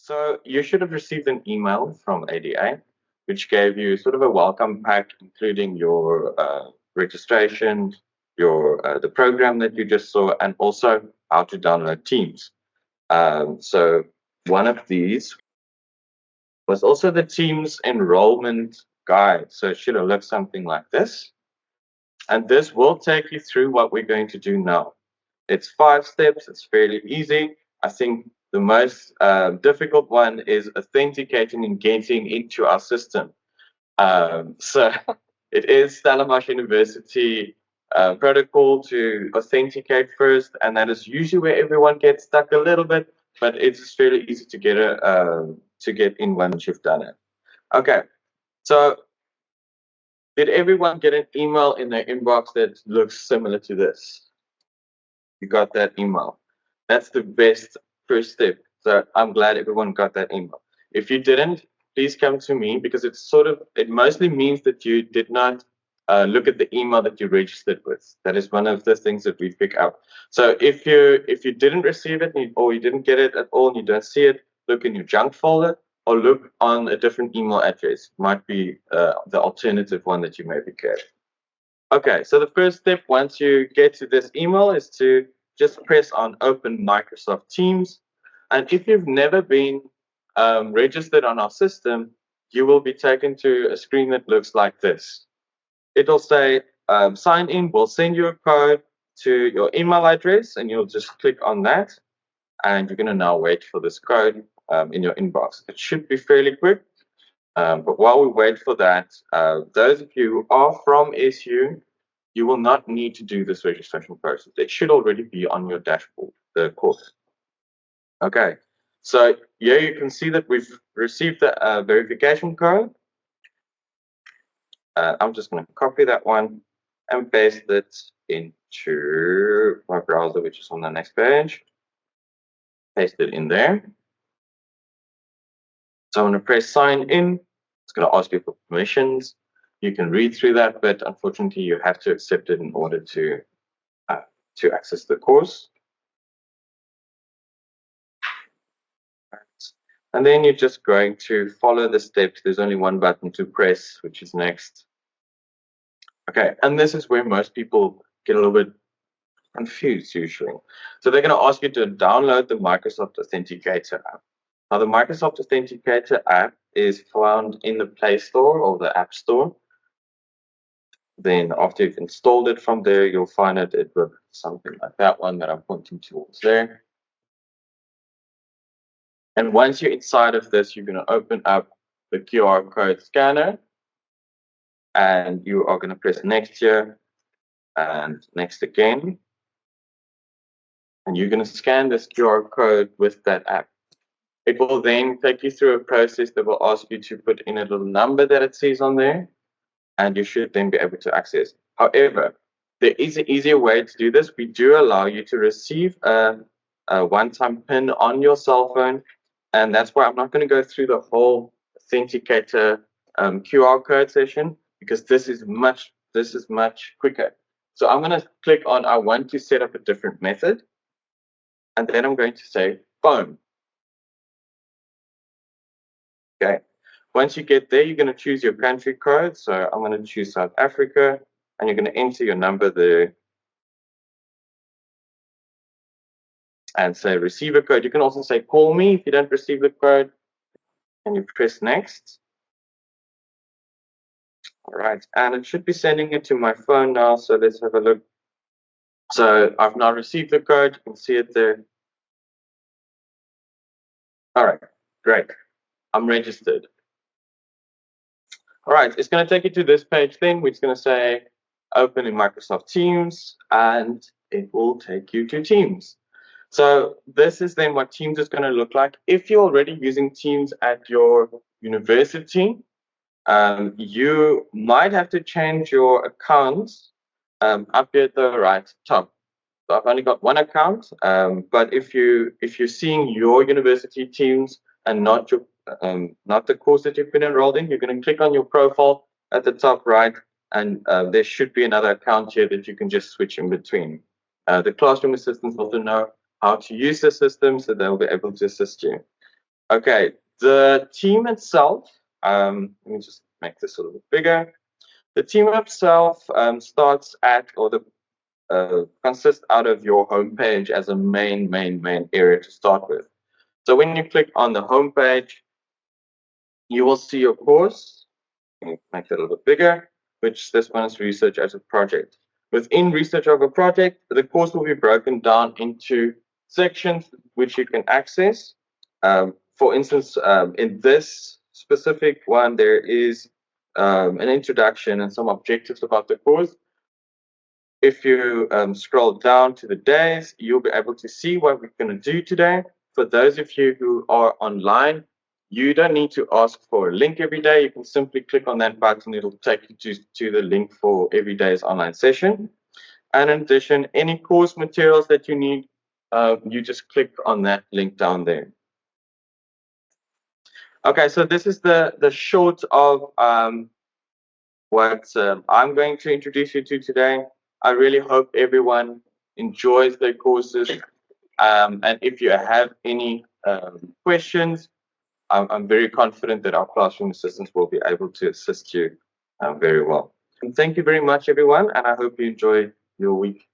So you should have received an email from ADA, which gave you sort of a welcome pack, including your registration, your the program that you just saw, and also how to download Teams. So one of these was also the Teams enrollment guide. So it should have looked something like this. And this will take you through what we're going to do now. It's 5 steps. It's fairly easy. I think the most difficult one is authenticating and getting into our system. So it is Stellenbosch University protocol to authenticate first, and that is usually where everyone gets stuck a little bit. But it's fairly easy to get in once you've done it. Okay, so did everyone get an email in their inbox that looks similar to this? You got that email. That's the best first step. So I'm glad everyone got that email. If you didn't, please come to me because it mostly means that you did not look at the email that you registered with. That is one of the things that we pick up. So if you didn't receive it or you didn't get it at all and you don't see it, look in your junk folder or look on a different email address. Might be the alternative one that you maybe get. Okay, so the first step once you get to this email is to just press on Open Microsoft Teams. And if you've never been registered on our system, you will be taken to a screen that looks like this. It'll say sign in, we'll send you a code to your email address, and you'll just click on that. And you're going to now wait for this code in your inbox. It should be fairly quick. But while we wait for that, those of you who are from SU, you will not need to do this registration process. It should already be on your dashboard, the course. Okay, so here you can see that we've received the verification code. I'm just going to copy that one and paste it into my browser, which is on the next page. Paste it in there. So I'm going to press sign in. It's going to ask you for permissions. You can read through that, but unfortunately, you have to accept it in order to access the course. And then you're just going to follow the steps. There's only one button to press, which is next. Okay, and this is where most people get a little bit confused usually. So they're going to ask you to download the Microsoft Authenticator app. Now, the Microsoft Authenticator app is found in the Play Store or the App Store. Then after you've installed it from there, you'll find it with something like that one that I'm pointing towards there. And once you're inside of this, you're going to open up the QR code scanner. And you are going to press next here and next again. And you're going to scan this QR code with that app. It will then take you through a process that will ask you to put in a little number that it says on there. And you should then be able to access. However, there is an easier way to do this. We do allow you to receive a one-time PIN on your cell phone. And that's why I'm not going to go through the whole authenticator QR code session because this is much quicker. So I'm going to click on I want to set up a different method. And then I'm going to say phone. Okay. Once you get there, you're going to choose your country code. So I'm going to choose South Africa, and you're going to enter your number there and say receive a code. You can also say call me if you don't receive the code, and you press next. All right, and it should be sending it to my phone now. So let's have a look. So I've now received the code. You can see it there. All right, great. I'm registered. All right, it's going to take you to this page then, which is going to say open in Microsoft Teams, and it will take you to Teams. So this is then what Teams is going to look like. If you're already using Teams at your university, you might have to change your accounts up here at the right top. So I've only got one account, but if you're seeing your university Teams and not the course that you've been enrolled in, you're going to click on your profile at the top right, and there should be another account here that you can just switch in between. The classroom assistants also know how to use the system, so they'll be able to assist you. Okay, the team itself, let me just make this a little bit bigger. The team itself starts at, or the consists out of your homepage as a main area to start with. So when you click on the homepage, you will see your course. Let me make that a little bit bigger, which this one is research as a project. Within research of a project, the course will be broken down into sections which you can access. For instance, in this specific one, there is an introduction and some objectives about the course. If you scroll down to the days, you'll be able to see what we're going to do today. For those of you who are online, you don't need to ask for a link every day. You can simply click on that button. It'll take you to the link for every day's online session. And in addition, any course materials that you need, you just click on that link down there. Okay, so this is the short of what I'm going to introduce you to today. I really hope everyone enjoys their courses. And if you have any questions, I'm very confident that our classroom assistants will be able to assist you very well. And thank you very much, everyone, and I hope you enjoy your week.